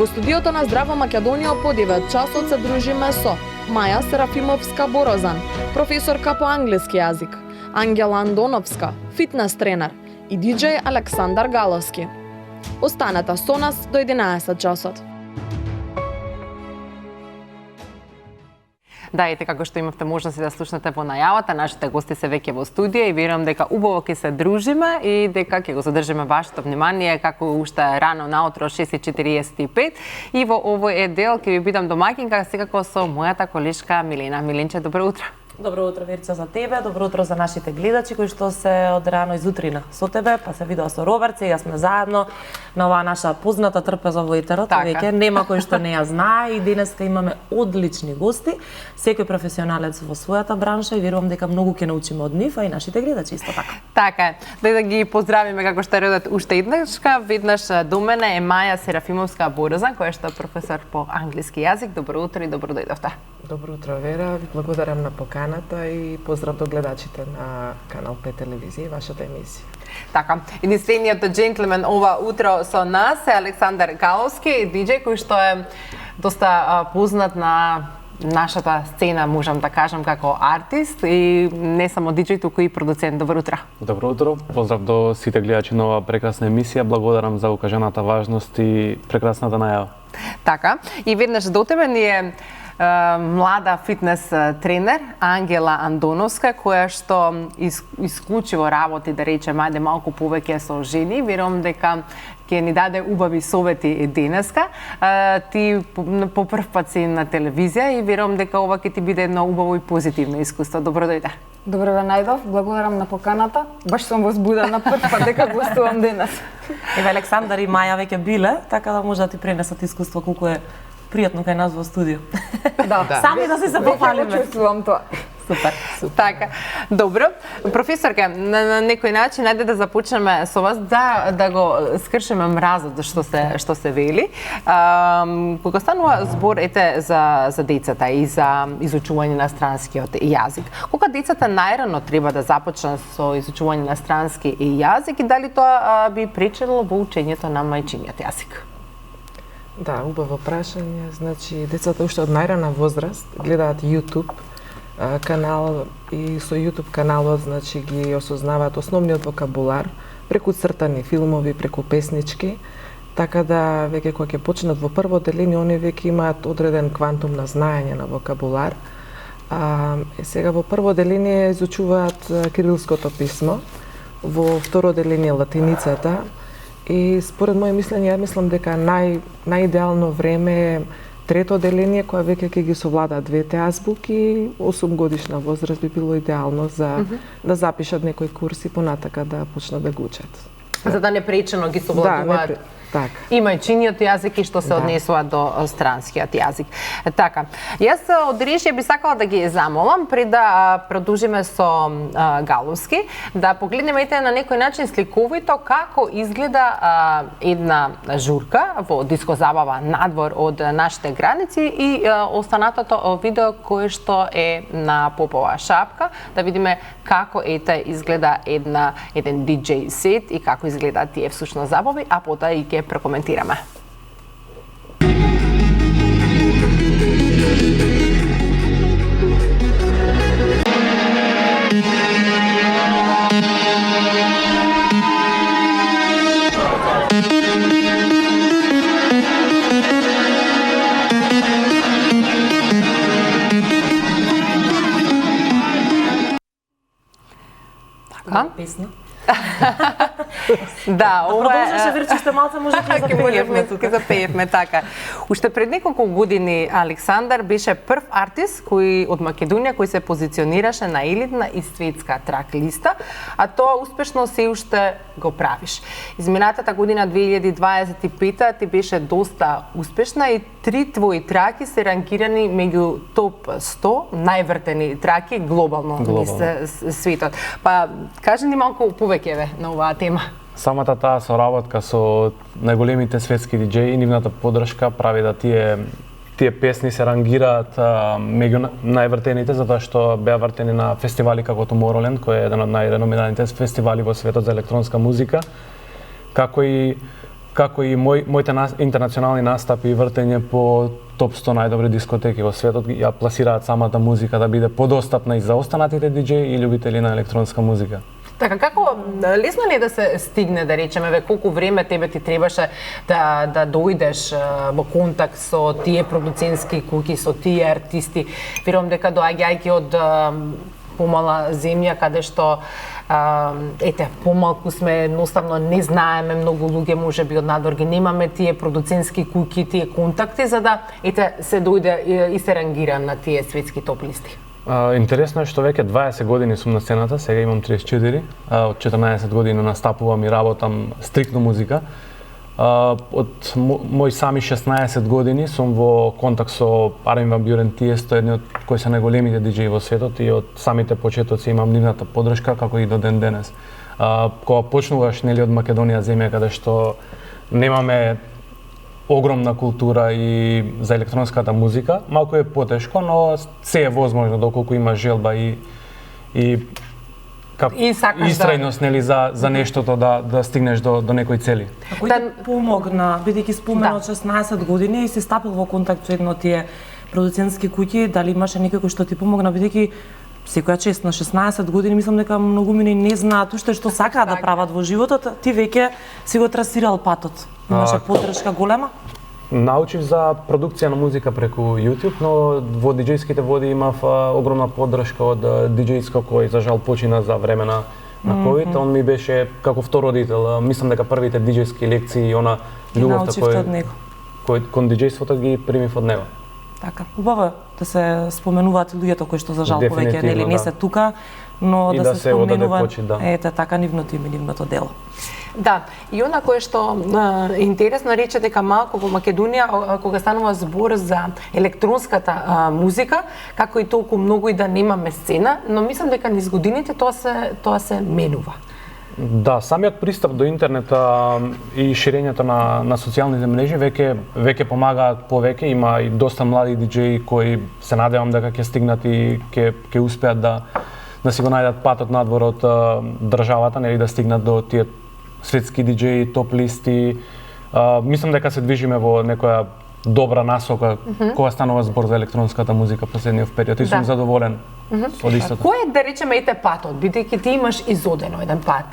Во студиото на Здраво Македонија по 9 часот се дружиме со Маја Серафимовска-Борозан, професорка по англиски јазик, Ангела Андоновска, фитнес тренер и диџеј Александар Галовски. Останете со нас до 11 часот. Да, ете како што имавте можност да слушнете во најавата, нашите гости се веќе во студија и верувам дека убаво ќе се дружиме и дека ќе го задржиме вашето внимание како уште рано наутро 6:45 и во овој дел ќе ви бидам домаќинка секако со мојата колешка Милена. Миленче, добро утро. Добро утро, Верче, за тебе, добро утро за нашите гледачи кои што се од рано изутрина со тебе, па се видео со Роберт, сега сме заедно на оваа наша позната трпеза во етерот, веќе нема кој што не ја знае и денеска имаме одлични гости, секој професионалец во својата бранша и верувам дека многу ќе научиме од нив, а и нашите гледачи исто така. Така е. Да ги поздравиме како што редат уште веднаш до мене е Маја Серафимовска-Борозан, која што е професор по англиски јазик. Добро утро и добро дојдовте. Добро утро, Вера. Ви благодарам на поканата и поздрав до гледачите на Канал 5 телевизија и вашата емисија. Така, единствениот джентлмен ова утро со нас е Александар Галовски, диџеј кој што е доста познат на нашата сцена, можам да кажам, како артист и не само диџеј, туку и продуцент. Добро утро. Добро утро. Поздрав до сите гледачи на оваа прекрасна емисија. Благодарам за укажаната важност и прекрасната најава. Така, и веднаш до тебе ни е млада фитнес тренер Ангела Андоновска, која што исклучиво работи, да речем, ајде малку повеќе со жени. Верувам дека ќе ни даде убави совети денеска. Ти по прв пат си на телевизија и верувам дека ова ќе ти биде едно убаво и позитивно искуство. Добро дојде. Добро ве најдов, благодарам на поканата. Баш сум возбудена прв пат дека гостувам денес. Еве Александар и Маја веќе биле, така да може да ти пренесат искуство колку е пријатно кај нас во студио. Да. Сами да се пофалиме. Веќе чувствувам тоа. Супер. Така. Добро. Професорка, на некој начин ајде да започнеме со вас да го скршиме мразот што се вели. Кога станува збор за децата и за изучување на странскиот јазик. Кога децата најрано треба да започнат со изучување на странски јазик и дали тоа би пречело во учењето на мајчиниот јазик? Да, убаво прашање. Значи, децата уште од најрана возраст гледаат YouTube канал и со YouTube каналот значи ги осознаваат основниот вокабулар преку цртани филмови, преку песнички, така да веќе кога ќе почнат во прво оделение, они веќе имаат одреден квантум на знаење на вокабулар. Сега во прво оделение изучуваат кирилското писмо, во второ оделение латиницата и според моје мислење, ја мислам дека најидеално време е трето оделение, која веќе ќе ги совладаат двете азбуки, 8 годишна возраст би било идеално за да запишат некој курс и понатака да почнат да го учат. За да не пречено ги совладуваат. Да, така. И мајчиниот јазик и што се однесува до странскиот јазик. Така, јас од Ришија би сакала да ги замолам пред да продолжиме со Галовски, да погледнеме на некој начин сликовито како изгледа една журка во диско забава надвор од нашите граници и останатото видео кое што е на попова шапка, да видиме како изгледа еден диџеј сет и како изгледаат тие всушност забави, а потоа и ќе прокоментираме. Така, песна. Да, ова продолжеше Верче што малце може да запеевме тука. Запеевме така. Уште пред неколку години Александар беше прв артист кој од Македонија кој се позиционираше на елитна и светска трак листа, а тоа успешно се уште го правиш. Изминатата година 2025 ти беше доста успешна и 3 твои траки се ранкирани меѓу топ 100 највртени траки глобално низ светот. Па кажи ни малку повеќе на оваа тема. Самата таа соработка со најголемите светски диџеи и нивната поддршка прави да тие песни се рангираат меѓу највртените, затоа што беа вртени на фестивали како Tomorrowland, кој е еден од најреномираните фестивали во светот за електронска музика, како и како и моите интернационални настапи и вртење по топ 100 најдобри дискотеки во светот ја пласираат самата музика да биде подостапна и за останатите диџеи и љубители на електронска музика. Така, како лесно ли е да се стигне, да речеме, колку време тебе ти требаше да дојдеш во контакт со тие продуцентски куќи, со тие артисти? Верувам дека доаѓајќи од помала земја, каде што помалку сме, едноставно не знаеме многу луѓе, можеби од надвор ги немаме тие продуцентски куќи, тие контакти, за да се дојде и се рангира на тие светски топ листи. Интересно е што веќе 20 години сум на сцената, сега имам 34, од 14 години настапувам и работам стрикно музика. Од мои сами 16 години сум во контакт со Армин ван Бюрен, Тиесто, едни од кои се најголемите диџеи во светот, и од самите почетоци имам нивната поддршка, како и до ден денес. Кога почнуваш, нели, од Македонија, земја каде што немаме огромна култура и за електронската музика, малку е потешко, но се е возможно доколку има желба и истрајност, нели, за нештото да стигнеш до некои цели. А кој ти помогна, бидејќи спомена од 16 години и си стапил во контакт со едно од тие продуцентски куќи, дали имаше некој кој што ти помогна, бидејќи секоја чест на 16 години, мислам дека многумина не знаат уште што сакаат да прават во животот, ти веќе си го трасирал патот. Имаше поддршка голема? Научив за продукција на музика преку YouTube, но во диџејските води имав огромна поддршка од диџејско кој за жал почина за време на COVID. Он ми беше како втор родител. Мислам дека првите диџејски лекции и она љубовта кој кон диџејството ги примив од него. Така, убаво да се споменуваат луѓето кои што за жал повеќе нели не се тука, но да се споменува така нивното име, нивното дело. Да, и она кое што интересно рече дека малку во Македонија, кога станува збор за електронската музика, како и толку многу и да немаме сцена, но мислам дека низ годините тоа се менува. Да, самиот пристап до интернет и ширењето на социјалните мрежи веќе помагаат повеќе. Има и доста млади диџеи кои се надевам дека ќе стигнат и ќе успеат да си го најдат патот надвор од државата, нели, да стигнат до тие светски диџеи, топ листи. Мислам дека се движиме во некоја добра насока кога станува збор за електронската музика последниот период и сум задоволен од истото. Кој е, да речеме, патот, бидејќи ти имаш изодено еден пат?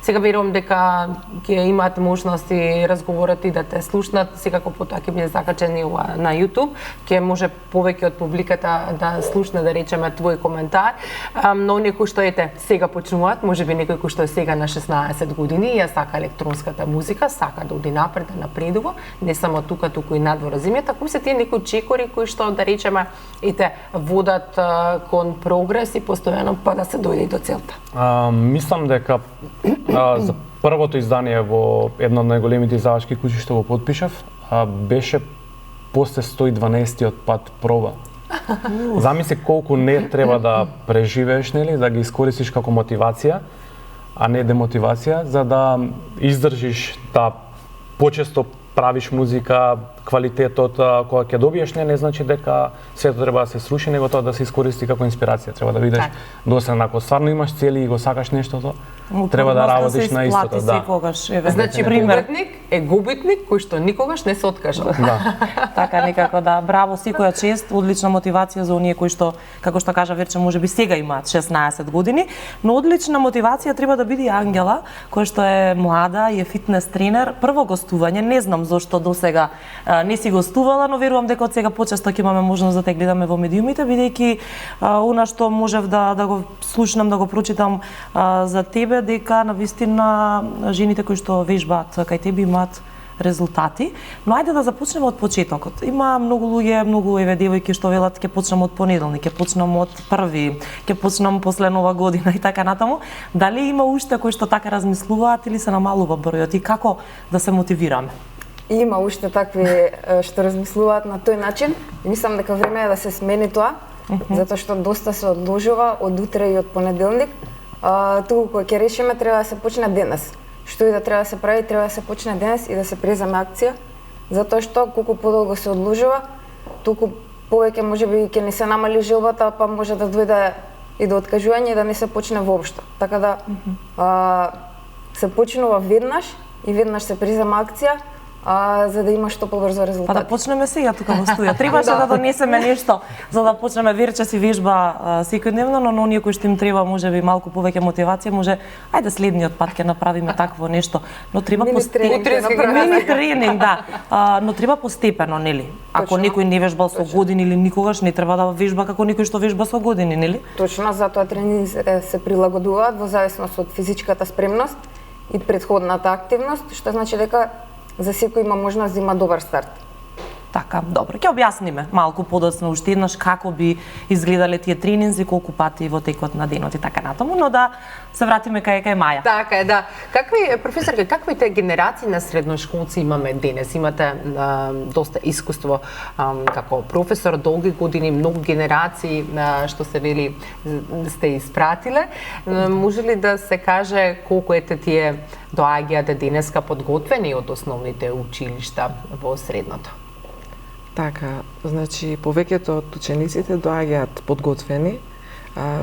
Сега верувам дека ќе имаат можност и разговорот и да те слушнат, секако потоа ќе биде закачен и на YouTube, ќе може повеќе од публиката да слушне, да речеме, твој коментар, но некој што сега почнуваат, можеби некој кој што е сега на 16 години и ја сака електронската музика, сака да оди напред, да напредува, не само тука, туку и надвор земјата, кои се тие некои чекори кои што, да речеме, водат кон прогрес и постојано па да се дојде до целта? Мислам дека за првото издание во една од најголемите издавачки куќи што го потпишав, беше после 112-тиот пат проба. Замисли колку не треба да преживееш, нели, да ги искористиш како мотивација, а не демотивација, за да издржиш да почесто правиш музика, квалитетот кога ќе добиеш не значи дека сето треба да се сруши, него тоа да се искористи како инспирација. Треба да видиш доследно, ако стварно имаш цели и го сакаш нештото, треба да работиш на истото, Значи победник е губитник кој што никогаш не се откажа. Така некако браво, секоја чест, одлична мотивација за оние кои што, како што кажа Верче, можеби сега имаат 16 години, но одлична мотивација треба да биде Ангела, која што е млада и е фитнес тренер, прво гостување, не знам зошто досега не си гостувала, но верувам дека од сега почесто ќе имаме можност да те гледаме во медиумите, бидејќи она што можев да го слушнам, да го прочитам за тебе, дека навистина жените кои што вежбаат кај тебе имаат резултати, но ајде да започнеме од почетокот. Има многу луѓе, многу девојки што велат ќе почнам од понеделник, ќе почнам од први, ќе почнам после Нова година и така натаму. Дали има уште кои што така размислуваат или се намалува бројот и како да се мотивираме? Има уште такви што размислуваат на тој начин. Мислам дека време е да се смени тоа, затоа што доста се одложува од утре и од понеделник. Туку кога ќе решиме треба да се почне денес. Што и да треба да се прави, треба да се почне денес и да се преземе акција, затоа што колку подолго се одложува, толку повеќе можеби ќе не се намали желбата, па може да дојде и до откажување и да не се почне воопшто. Така да се почнува веднаш и веднаш се презема акција, за да има што побрзо резултати. Па да почнеме сега тука во студија. Требаше да донесеме нешто за да почнеме верчес и вежба секојдневно, но оние кои што им треба можеби малку повеќе мотивација, може ајде следниот пат ќе направиме такво нешто, но треба мини тренинг, да. Но треба постепено, нели? Ако некој не вежбал со години или никогаш не треба да вежба како некој што вежба со години, нели? Точно, затоа тренингите се прилагодуваат во зависност од физичката спремност и претходната активност, што значи дека за секој има можност да има добар старт. Така, добро. Ќе објасниме малку подоцна уште еднаш како би изгледале тие тренинзи, колку пати во текот на денот и така натаму, но да се вратиме кај Маја. Така е, да. Професорка, каквите генерации на средношколци имаме денес? Имате доста искуство како професор, долги години, многу генерации што се вели сте испратиле. Може ли да се каже колку ете тие доаѓаат денеска подготвени од основните училишта во средното? Така, значи повеќето од учениците доаѓаат подготвени,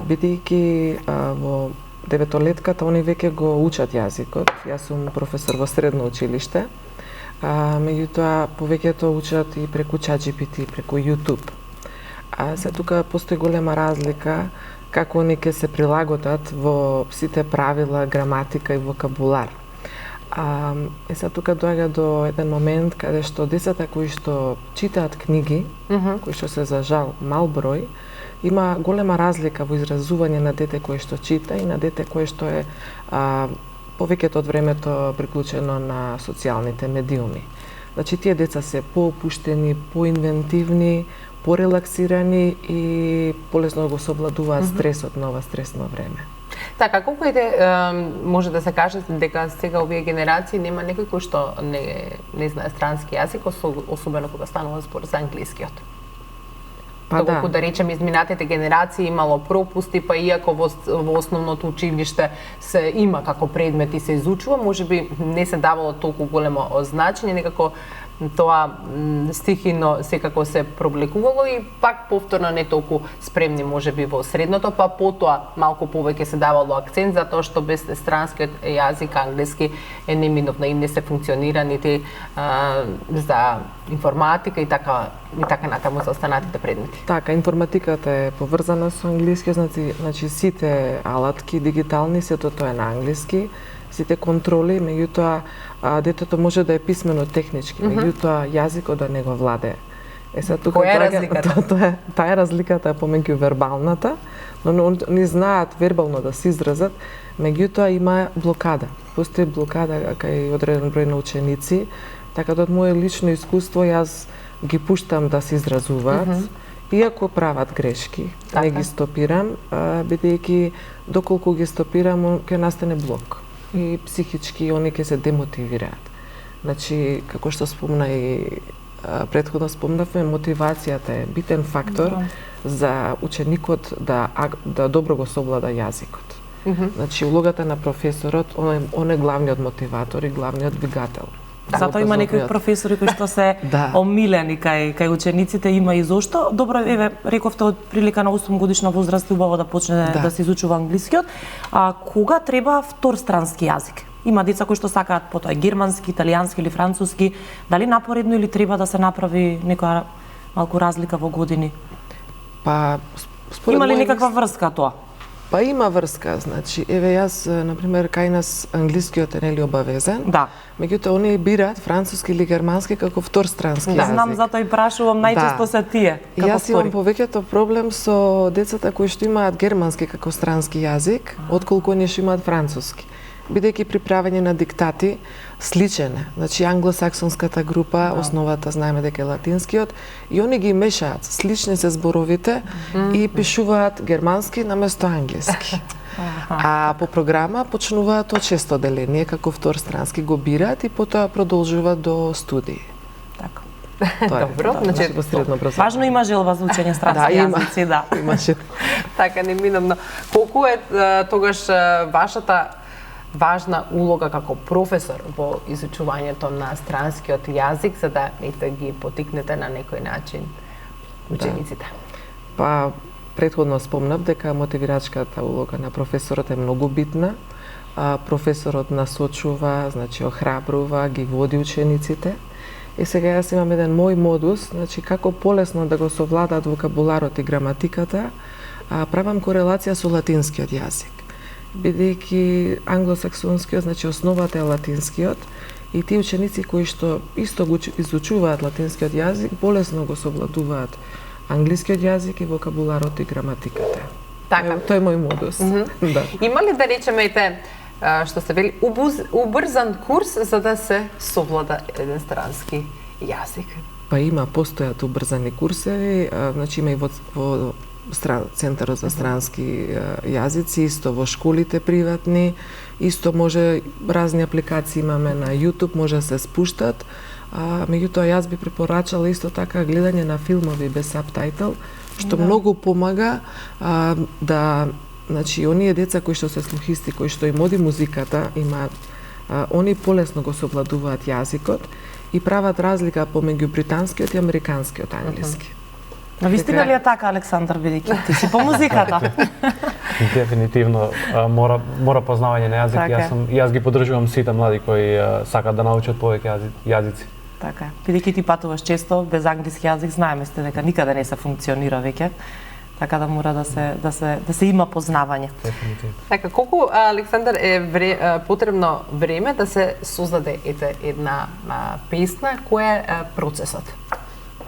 бидејќи во деветолетката они веќе го учат јазикот. Јас сум професор во средно училиште, меѓутоа повеќето учат и преку ChatGPT, преку YouTube. Се тука постои голема разлика како они ќе се прилагодат во сите правила, граматика и вокабулар. Сега тука доаѓа до еден момент каде што децата кои што читаат книги, кои што се за жал мал број, има голема разлика во изразување на дете кое што чита и на дете кое што е повеќето од времето приклучено на социјалните медиуми. Значи тие деца се поопуштени, поинвентивни, порелаксирани и полесно го совладуваат стресот на ова стресно време. Така, колку може да се каже дека сега овие генерации нема некој кој што не знае странски јазик, особено кога станува збор за англискиот. Колку да речем изминатите генерации имало пропусти, па иако во основното училиште се има како предмет и се изучува, можеби не се давало толку големо значење, некако тоа стихино секако се проблекувало и пак повторно не толку спремни можеби во средното, па потоа малку повеќе се давало акцент затоа што без странскиот јазик англиски е неминовно и не се функционира нити за информатика и така натаму за останатите предмети. Така, информатиката е поврзана со англиски, значи сите алатки дигитални, сето тоа е на англиски, сите контроли, меѓутоа детето може да е писмено технички, меѓутоа јазикот да не го владее. Која е разликата? Таа е разликата помеѓу вербалната, но они знаат вербално да се изразат, меѓутоа има блокада. Постои блокада кај одреден број на ученици, така да од моје лично искуство јас ги пуштам да се изразуваат, иако прават грешки, не ги стопирам, бидејќи доколку ги стопирам, ќе настане блок и психички они ќе се демотивираат. Значи, како што спомна и претходно спомнавме, мотивацијата е битен фактор за ученикот да добро го совлада јазикот. Значи, улогата на професорот, он е главниот мотиватор и главниот двигател. Затоа има некои професори кои што се омилени кај учениците, има и зошто. Добро, еве, рековте од прилика на 8 годишна возраст убаво да почне да се изучува англискиот. Кога треба втор странски јазик? Има деца кои што сакаат потоа германски, италијански или француски. Дали напоредно или треба да се направи некоја малку разлика во години? Па, има ли некаква врска тоа? Па има врска, значи, еве јас, например, кај нас англискиот е нели обавезен, меѓутоа оние бираат француски или германски како втор странски јазик. Знам, затоа и прашувам, најчесто се тие. Јас имам повеќето проблем со децата кои што имаат германски како странски јазик, отколку оние што имаат француски. Бидејќи при правење на диктати сличен е. Значи англосаксонската група, основата знаеме дека е латинскиот, и они ги мешаат, слични се зборовите и пишуваат германски наместо англиски. А по програма почнуваат од 6 деление како втор странски, го бираат и потоа продолжуваат до студии. Така. Добро, значи во средно образование. Важно има желба за учење странски јазици, да. Имаше. Така неминовно. Колку е тогаш вашата важна улога како професор во изучувањето на странскиот јазик, за да ги потикнете на некој начин учениците? Па, претходно спомнав дека мотивирачката улога на професорот е многу битна. професорот насочува, значи охрабрува, ги води учениците. И сега јас имам еден мој модус, значи како полесно да го совладаат вокабуларот и граматиката, правам корелација со латинскиот јазик. Бидејќи англосаксонскиот, значи основата е латинскиот, и тие ученици кои што исто го изучуваат латинскиот јазик, полесно го совладуваат англискиот јазик и вокабуларот и граматиката. Така. Тој е мој модус. Да. Има ли, да речеме, што се вели, убрзан курс за да се совлада еден странски јазик? Па има, постојат убрзани курсеви, значи има и во Центарот за странски јазици, исто во школите приватни, исто може разни апликации имаме на YouTube, може да се спуштат. Меѓутоа јас би препорачала исто така гледање на филмови без сабтајтл, што многу помага да, значи, оние деца кои што се слухисти, кои што им оди музиката, имаат, они полесно го совладуваат јазикот и прават разлика помеѓу британскиот и американскиот англиски. Навистина ли е така, Александар, бидејќи ти си по музиката? Дефинитивно мора познавање на јазик. Така. Јас ги поддржувам сите млади кои сакаат да научат повеќе јазици. Така, бидејќи ти патуваш често без англиски јазик, знаеме сте дека никаде не се функционира веќе. Така да мора да се има познавање. Дефинитивно. Така, колку, Александар, е потребно време да се создаде една песна? Кој е процесот?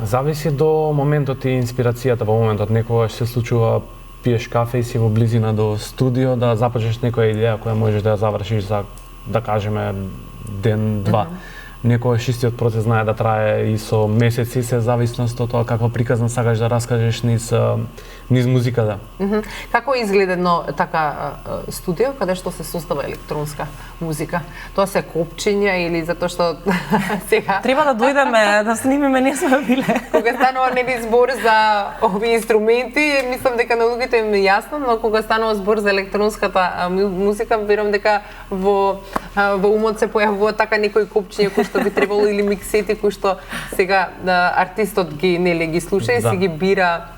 Зависи до моментот и инспирацијата во моментот. Некогаш се случува пиеш кафе и си во близина до студио да започнеш некоја идеја која можеш да ја завршиш за, да кажеме, ден-два. Некогаш истиот процес знае да трае и со месеци, се зависност од тоа каква приказна сакаш да раскажеш низ музиката. Како изгледа едно така студио каде што се создава електронска музика? Тоа се копчиња или затоа што сега Треба да дојдеме да снимиме, не сме биле. кога станува нели збор за овие инструменти, мислам дека на луѓето им е јасно, но кога станува збор за електронската музика, верувам дека во умот се појавува така некои копчиња кои што би требало или миксети кои што сега артистот ги слуша и си ги бира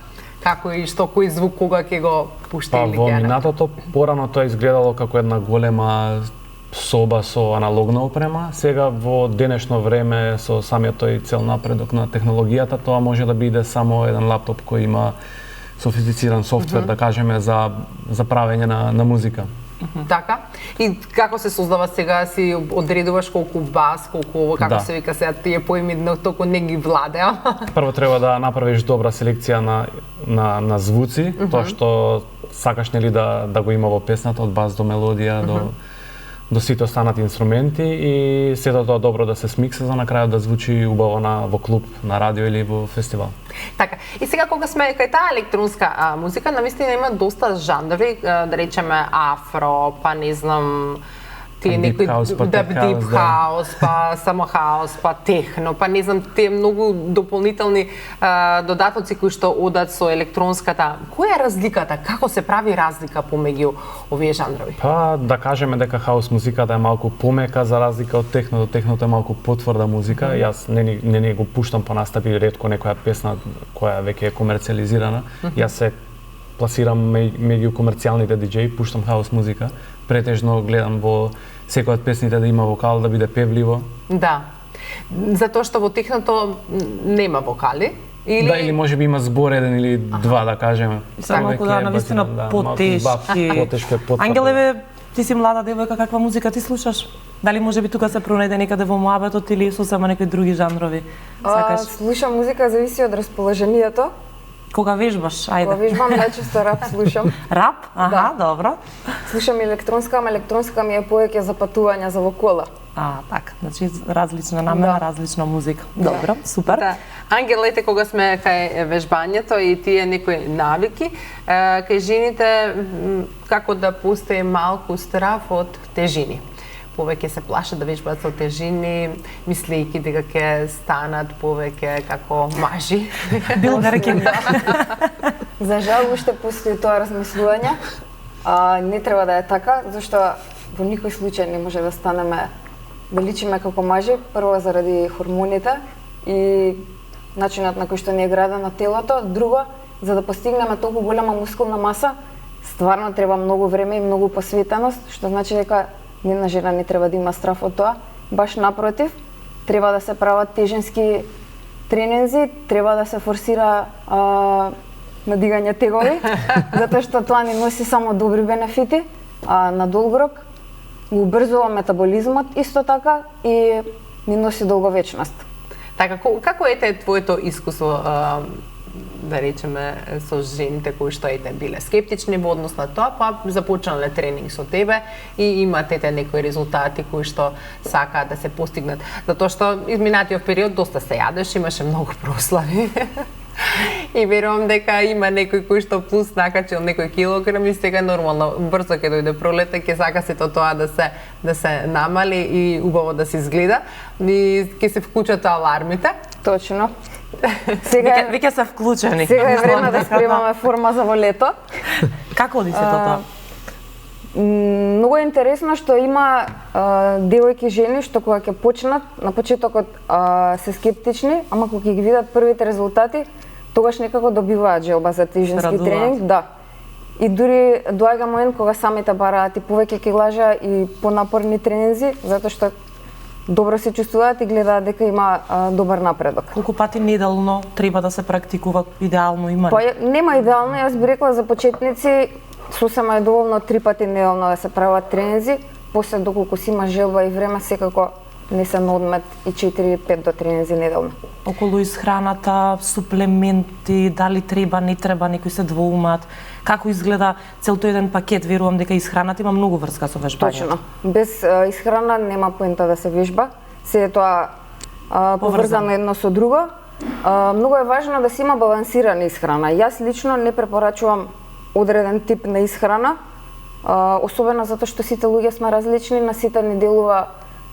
како и што кој звук кога ќе го пушти или Во ќе минатото порано тоа изгледало како една голема соба со аналогна опрема. Сега во денешно време со самиот тој цел напредок на технологијата, тоа може да биде само еден лаптоп кој има софистициран софтвер, да кажеме, за правење на музика. Така. И како се создава сега, си одредуваш колку бас, колку како се вика сега тие поими, но толку не ги владеа. Прво треба да направиш добра селекција на звуци, тоа што сакаш нели да го има во песната, од бас до мелодија до сите останати инструменти, и сето тоа добро да се смикса за на крајот да звучи убаво во клуб, на радио или во фестивал. Така. И сега кога сме кај таа електронска музика, навистина има доста жанри, да речеме афро, па не знам, тие некои дип хаус, па само хаус, па техно, па не знам, тие многу дополнителни додатоци кои што одат со електронската. Која е разликата? Како се прави разлика помеѓу овие жанрови? Па да кажеме дека хаус музиката е малку помека за разлика од техното. Техното е малку потврда музика. Јас не го пуштам по настапи, ретко некоја песна која веќе е комерцијализирана. Јас се пласирам меѓу комерцијалните диџеи, пуштам хаус музика. Претежно гледам во секој од песните да има вокал, да биде певливо. Да. Затоа што во техното нема вокали. Или можеби има збор еден или два, да кажеме. Само малку навистина потешки. Ангелеве, ти си млада девојка, каква музика ти слушаш? Дали можеби тука се пронајде некаде во муабетот или сосема некои други жанрови? Сакаш? Слушам музика, зависи од расположението. Кога вежбаш, ајде. Кога вежбам, најчесто рап слушам. Рап? Аха, добро. Слушам електронска, ама електронска ми е повеќе за патувања, за во кола. Така, значи различна намена, различна музика. Добро, супер. Да. Ангела, ете кога сме кај вежбањето и тие некои навики, кај жените како да пусте малку страф од тежини. Повеќе се плашат да вежбаат со тежини, мислејќи дека ќе станат повеќе како мажи. Билгарки. За жал уште постои тоа размислување. Не треба да е така, зашто во никој случај не може да станеме да личиме како мажи, прво заради хормоните и начинот на кој што ни е градено телото, друго, за да постигнеме толку голема мускулна маса, стварно треба многу време и многу посветеност, што значи дека нивна жена не треба да има страф од тоа. Баш напротив, треба да се прават тежински тренинзи, треба да се форсира надигање тегови, затоа што тоа не носи само добри бенефити, а на долг рок го убрзува метаболизмот исто така и ни носи долговечност. Така, како ете твоето искуство, да речеме, со жените кои што биле скептични во однос на тоа, па започнале тренинг со тебе и имате некои резултати кои што сакаат да се постигнат? Затоа што изминатиот период доста се јадеш, имаше многу прослави. И верувам дека има некој кој што плюс накачил некој килограм и сега нормално брзо ќе дојде пролета, ќе сака сето тоа да се намали и убаво да се изгледа и ќе се вклучат алармите. Точно. Сега веќе се вклучени. Сега е време да спремаме форма за во лето. Како оди сето тоа? Многу е интересно што има девојки жени што кога ќе почнат на почетокот се скептични, ама кога ќе ги видат првите резултати, тогаш некако добиваат желба за тежински тренинг, да. И дури доаѓа момент кога самите бараат и повеќе килажа и понапорни тренинзи, затоа што добро се чувствуваат и гледаат дека има добар напредок. Колку пати неделно треба да се практикува идеално има? Па нема идеално, јас би рекла за почетници сосема е доволно 3 пати неделно да се прават тренинзи, после доколку си има желба и време секако не се на одмет и 4-5 до тренинзи неделно. Околу исхраната, суплементи, дали треба, не треба, некои се двоумат. Како изгледа целто еден пакет? Верувам дека исхраната има многу врска со вежбањето. Точно. Без исхрана нема поента да се вежба. Се е тоа поврзано едно со друго. Многу е важно да се има балансирана исхрана. Јас лично не препорачувам одреден тип на исхрана, особено затоа што сите луѓе сме различни, на сите ни делува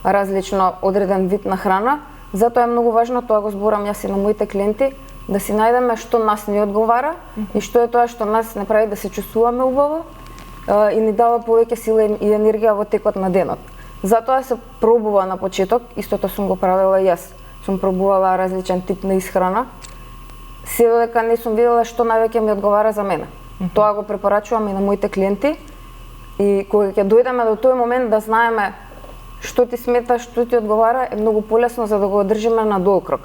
различно одреден вид на храна. Затоа е многу важно, тоа го зборам јас и на моите клиенти, да си најдеме што нас ни одговара и што е тоа што нас не прави да се чувствуваме убаво и ни дава повеќе сила и енергија во текот на денот. Затоа се пробува на почеток, истото сум го правила и јас. Сум пробувала различен тип на исхрана, се додека не сум видела што највеќе ми одговара за мене. Тоа го препорачувам и на моите клиенти и кога ќе дојдеме до тој момент да знаеме што ти смета, што ти одговара, е многу полесно за да го одржиме на долг рок.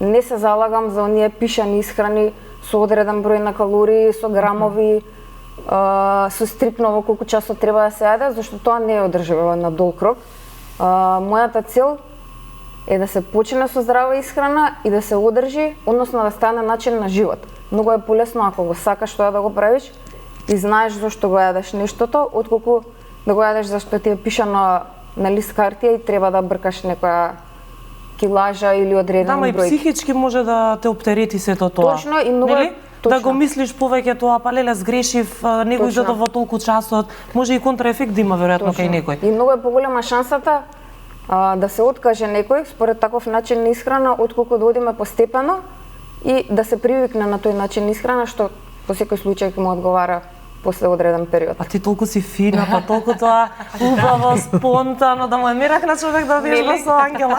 Не се залагам за оние пишани исхрани со одреден број на калории, со грамови, со стрикно во колку часот треба да се јаде, зашто тоа не е одржливо на долг рок. Мојата цел е да се почне со здрава исхрана и да се одржи, односно да стане начин на живот. Многу е полесно ако го сакаш тоа да го правиш и знаеш зашто го јадеш нештото, отколку да го јадеш зашто ти е пишано на лист хартија и треба да бркаш некоја килажа или одреден број. Да, и психички може да те оптерети сето тоа. Точно, и многу да го мислиш повеќе тоа, па леле сгрешив, не го изедов во толку часот, може и контраефект да има веројатно кај некој. И многу е поголема шансата да се откаже некој според таков начин на исхрана, отколку да одиме постепено и да се привикне на тој начин на исхрана, што во секој случај ќе му одговара после одреден период. А ти толку си фина, па толку тоа убаво, спонтано, да му е мерак на човек да вежба со Ангела.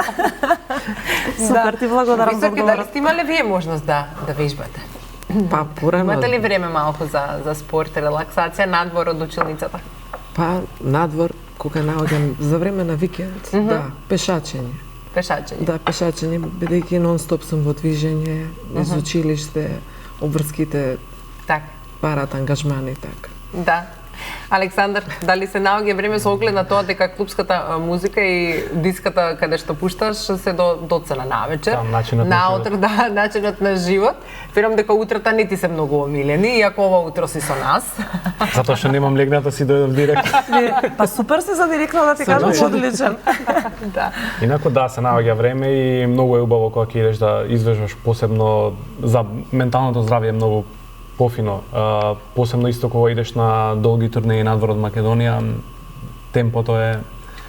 Супер, ти благодарам за одговорот. Дали сте имале вие можност да вежбате? Па порано. Имате ли време малку за спорт, релаксација надвор од училницата? Па надвор кога наоѓам за време на викенд, да, пешачење. Пешачење. Да, пешачење, бидејќи нон-стоп сум во движење, из училиште, обврските парат ангажмани така. Да. Александар, дали се наоѓа време со оглед на тоа дека клубската музика и диската каде што пушташ се доцена навечер, наутро, да, начинот на живот. Верувам дека утрата не ти се многу омилени, иако ова утро си со нас. Затоа што немам легната си дојдов директ. Па супер се за директно да ти кажам, одличен. Да. Инаку да, се наоѓа време и многу е убаво кога ќе идеш да извежбаш, посебно за менталното здравје многу пофино. Посебно исто кога идеш на долги турнеи надвор од Македонија, темпото е,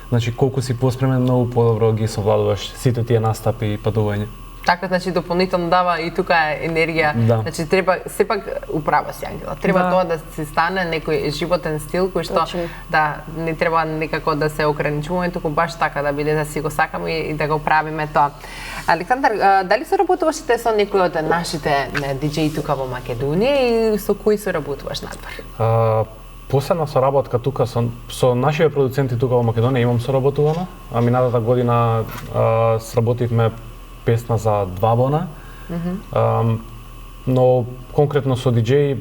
значи колку си поспремен, многу подобро ги совладуваш сите тие настапи и патување. Така, значи дополнително дава и тука енергија. Да. Значи треба сепак управа си Ангела. Треба тоа да се стане некој животен стил кој што не треба некако да се ограничуваме, туку баш така да биде да си го сакаме и да го правиме тоа. Александар, дали соработувате со некој од нашите диџеи тука во Македонија и со кои соработуваш надвор? Последна соработка тука со нашите продуценти тука во Македонија имам соработувано. Минатата година сработивме песна за 2 бона. Но конкретно со диџеи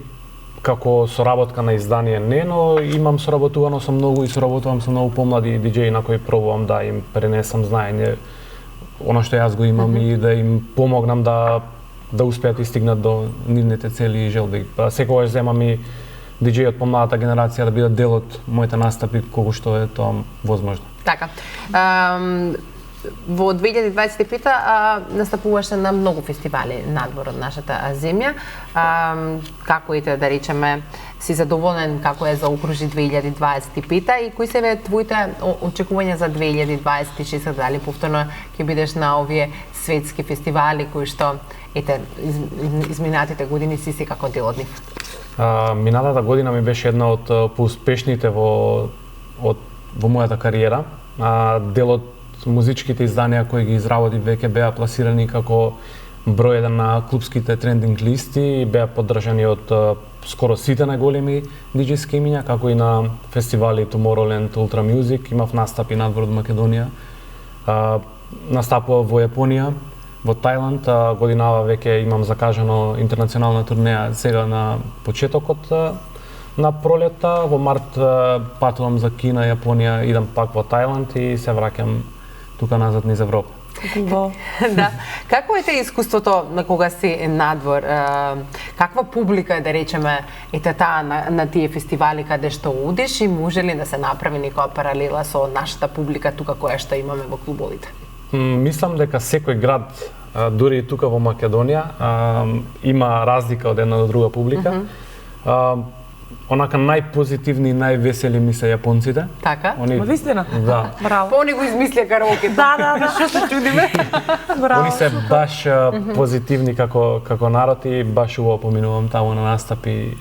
како соработка на издание не, но имам соработувано со многу и соработувам со многу помлади диџеи на кои пробувам да им пренесам знаење, она што јас го имам и да им помогнам да успеат и стигнат до нивните цели и желби. Секогаш земам и диџеи од помладата генерација да бидат дел од моите настапи колку што е тоа возможно. Така. Во 2025 настапуваше на многу фестивали надвор од нашата земја. Како ете да речеме, си задоволен како е заокружи 2025 и кои се твоите очекувања за 2026, дали повторно ќе бидеш на овие светски фестивали кои што ете изминатите години си секако дел од нив? Минатата година ми беше една од поуспешните во мојата кариера. Дел од музичките изданија кои ги изработив веќе беа пласирани како број 1 на клубските трендинг листи и беа поддржани од скоро сите најголеми диџејски имиња, како и на фестивали Tomorrowland, Ultra Music, имав настапи надвор од Македонија. Настапував во Јапонија, во Тајланд, годинава веќе имам закажано интернационална турнеја сега на почетокот на пролета. Во март патувам за Кина, Јапонија, идам пак во Тајланд и се враќам тука назад низ Европа. Да. Какво е искуството на кога си надвор? Каква публика е, да речеме, ете таа на тие фестивали каде што одиш и може ли да се направи некоја паралела со нашата публика тука која што имаме во клубовите? Мислам дека секој град, дури и тука во Македонија, има разлика од една до друга публика. Онака најпозитивни и највесели ми се јапонците. Така? Вистина? Да. Браво. Они го измислија караоке. Да. Што се чудиме? Браво. Они се баш позитивни како народ и баш убаво поминувам таму на настапи.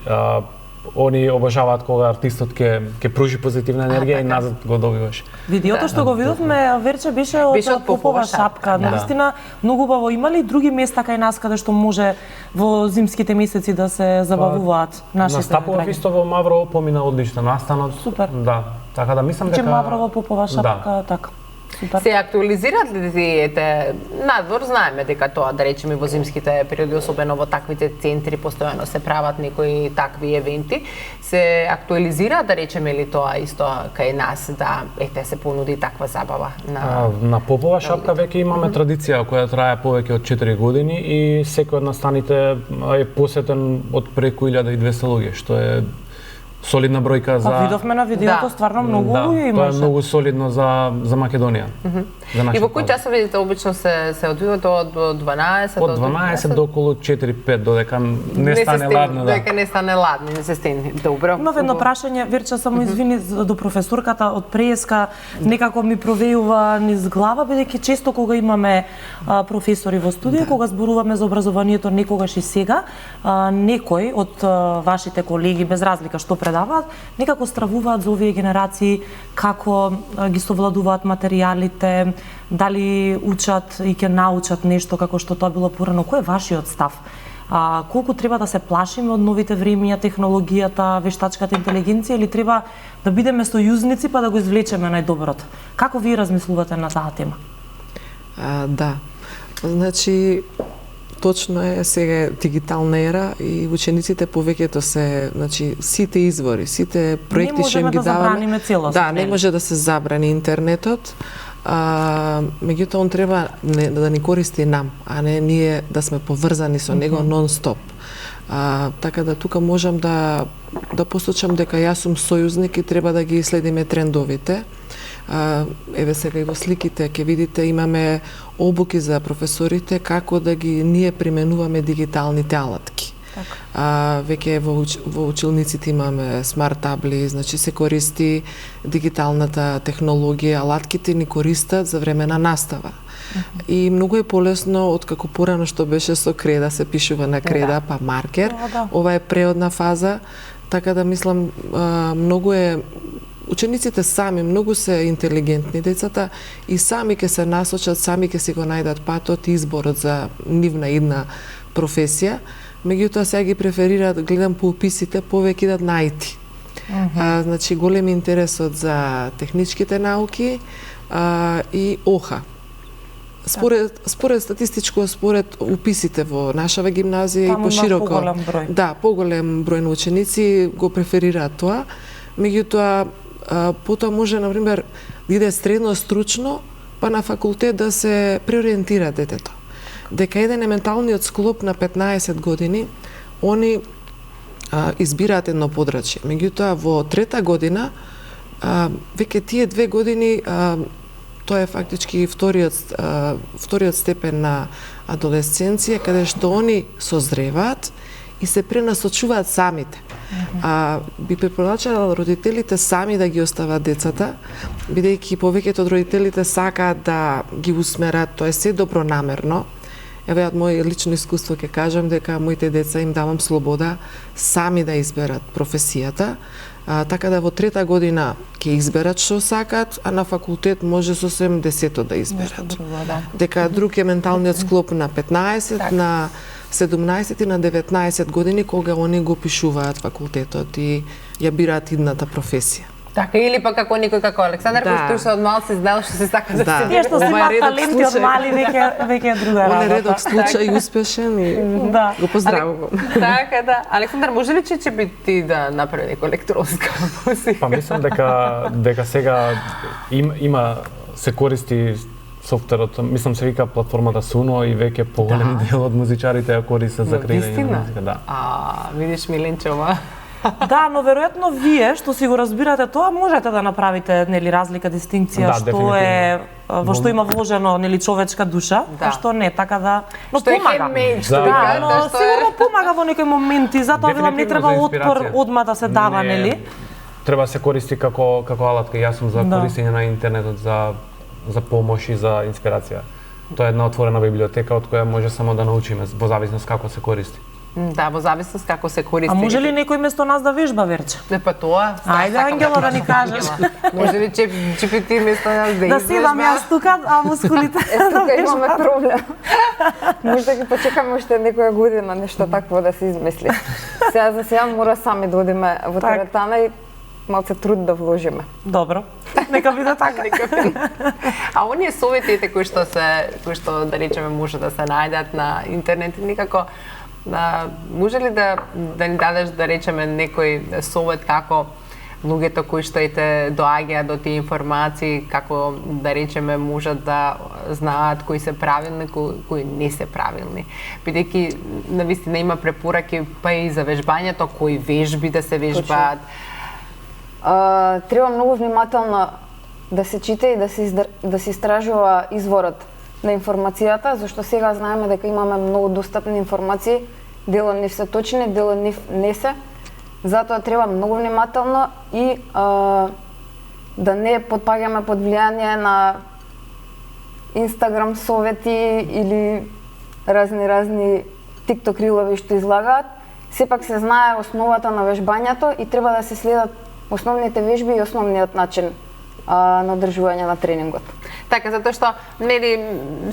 Они обожаваат кога артистот ќе пружи позитивна енергија и назад го добиваш. Видеото што го видовме, Верче, беше од Попова шапка. Навистина, многу убаво. Има ли други места кај нас каде што може во зимските месеци да се забавуваат нашите Настапував граѓани? исто во Маврово, помина одлично настанот. Супер. Да, така да мислам дека Маврово, Попова шапка, така. Супер. Се актуализираат ли тие надвор? Знаеме дека тоа, да речеме, во зимските периоди, особено во таквите центри, постојано се прават некои такви евенти. Се актуализираат, да речеме, ли тоа исто кај нас, да се понуди таква забава? На Попова шапка веќе имаме традиција која трае повеќе од 4 години и секој од настаните е посетен од преку 1200 луѓе, што е солидна бројка за... Видовме на видеото, стварно многу луѓе имаше. Тоа е многу солидно за Македонија. И во кои часови обично се одвиват од 12 од 12 до околу 4-5 додека не стане ладно, да. Додека не стане ладно, не се стени. Добро. Имав едно прашање, Верче, само извини до професорката од ПРСК, некако ми провејува низ глава, бидејќи често кога имаме професори во студио, кога зборуваме за образованието некогаш и сега, некој од вашите колеги, без разлика што предаваат, некако стравуваат за овие генерации, како ги совладуваат материјалите, дали учат и ќе научат нешто како што тоа било порано. Кој е вашиот став? Колку треба да се плашиме од новите времиња, технологијата, вештачката интелигенција или треба да бидеме сојузници па да го извлечеме најдоброто? Како ви размислувате на таа тема? Да. Значи, точно е, сега е дигитална ера и учениците повеќето се, значи, сите извори, сите проекти што им ги даваме. Не можеме да забраниме целосно. Да, не може да се забрани интернетот. Меѓутоа он треба да ни користи нам, а не ние да сме поврзани со него нон-стоп. Така да тука можам да посочам дека јас сум сојузник и треба да ги следиме трендовите. Еве сега и во сликите ќе видите имаме обуки за професорите како да ги ние применуваме дигиталните алатки. Веќе во училниците имаме смарт табли, значи се користи дигиталната технологија, алатките ни користат за време на настава. И многу е полесно од како порано што беше со креда, се пишува на креда, па маркер. Ова е преодна фаза, така да мислам многу е учениците сами многу се интелигентни децата и сами ќе се насочат, сами ќе си го најдат патот и изборот за нивна идна професија. Меѓутоа сега ги преферираат, гледам по уписите, повеќе идат на IT. Значи голем интересот за техничките науки и ОХА. Според статистичко, според уписите во нашава гимназија и пошироко, поголем број. Да, поголем број на ученици го преферираат тоа. Меѓутоа потоа може на пример да иде средно стручно, па на факултет да се преориентира детето. Дека еден е менталниот склоп на 15 години, они избираат едно подрачје. Меѓутоа во трета година веќе тие 2 години тоа е фактички вториот степен на адолесценција, каде што они созреваат и се пренасочуваат самите. Би препорачала родителите сами да ги остават децата, бидејќи повеќето од родителите сакаат да ги усмерат, тоа е се добронамерно. Еве од моје лично искуство ќе кажам дека моите деца им давам слобода сами да изберат професијата, така да во трета година ќе изберат што сакаат, а на факултет може сосем 10 да изберат. Дека друг е менталниот склоп на 15, на 17 и на 19 години кога они го пишуваат факултетот и ја бираат идната професија. Така, или па како никој како Александар, кој што од мал се знал што се сака да се Тие што се имаат таленти од мали веќе е друга работа. Он е редок случај успешен и го поздравувам. Така, да. Александар, може ли че би ти да направи некоја електронска музика? Па мислам дека сега има се користи софтверот, мислам се вика платформата Suno и веќе поголем дел од музичарите ја користат за креирање на музика, да. Видиш Миленчова. Да, но веројатно вие што си го разбирате тоа можете да направите нели разлика, дистинкција што е во што има вложено нели човечка душа, а што не, така да, но што помага. Да, но сигурно помага во некои моменти, затоа велам не треба отпор одма да се дава, нели? Треба се користи како алатка. Јас сум за користење на интернетот за помош и за инспирација. Тоа е една отворена библиотека од која може само да научиме во зависност како се користи. Да, во зависност како се користи. А може ли некој место нас да вежба, Верче? Не, па тоа. Ајде, Ангела, да ни кажеш. Може ли GPT место нас да да седам јас тука, а мускулите тука имаме проблем. Може да ги почекаме уште некоја година нешто такво да се измисли. Сега за сега мора сами да одиме во теретана и малце труд да вложиме. Добро. Нека биде така. А оние советите кои што да речеме може да се најдат на интернет никако може ли да ни дадеш да речеме некој совет како луѓето кои што ете доаѓаат до тие информации, како да речеме можат да знаат кои се правилни, кои не се правилни. Бидејќи навистина има препораки па и за вежбањето, кои вежби да се вежбаат. Треба многу внимателно да се чита и да се истражува изворот на информацијата, зашто сега знаеме дека имаме многу достапни информации, дел од нив се точни, дел од нив не се. Затоа треба многу внимателно и да не потпаѓаме под влијание на Инстаграм совети или разни TikTok рилови што излагаат. Сепак се знае основата на вежбањето и треба да се следат основните вежби и основниот начин на одржување на тренингот. Така, затоа што нели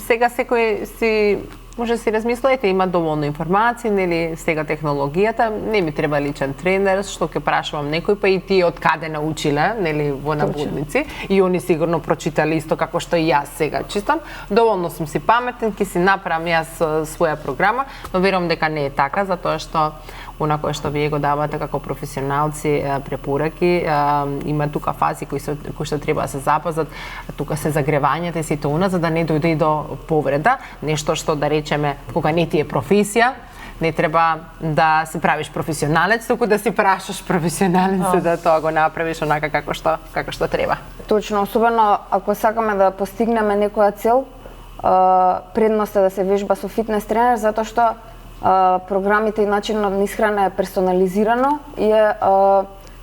сега секој си може да си размислете, има доволно информации, нели сега технологијата, не ми треба личен тренер, што ќе прашувам некој, па и тие од каде научиле, нели во набудници, и они сигурно прочитале исто како што и јас сега читам. Доволно сум си паметен, ќе си направам јас своја програма, но верувам дека не е така, затоа што она кое што вие го давате како професионалци препораки, има тука фази кои што треба да се запазат, тука се загревањето и сите она за да не дојде и до повреда, нешто што да речеме кога не ти е професија, не треба да се правиш професионалец, туку да си прашаш професионалец да тоа го направиш онака како што треба. Точно, особено ако сакаме да постигнеме некоја цел, предност е да се вежба со фитнес тренер, затоа што програмите и начинот на исхрана е персонализирано и е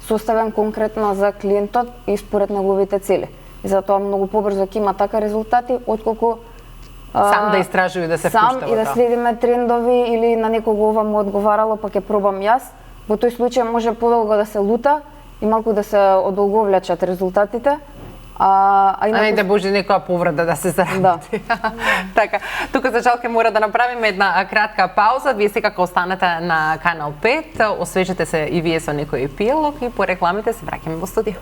составен конкретно за клиентот и според неговите цели. И затоа многу побрзо ќе има така резултати отколку сам да истражува и да се сам впушта и да следиме трендови или на некого ова му одговарало па ќе пробам јас. Во тој случај може подолго да се лута и малку да се одолговлечат резултатите. А не да може некоја повреда да се заработи. Да. Така, тука за жал ќе мора да направиме една кратка пауза. Вие секако останете на Канал 5, освежете се и вие со некој епилог и по рекламите се враќаме во студио.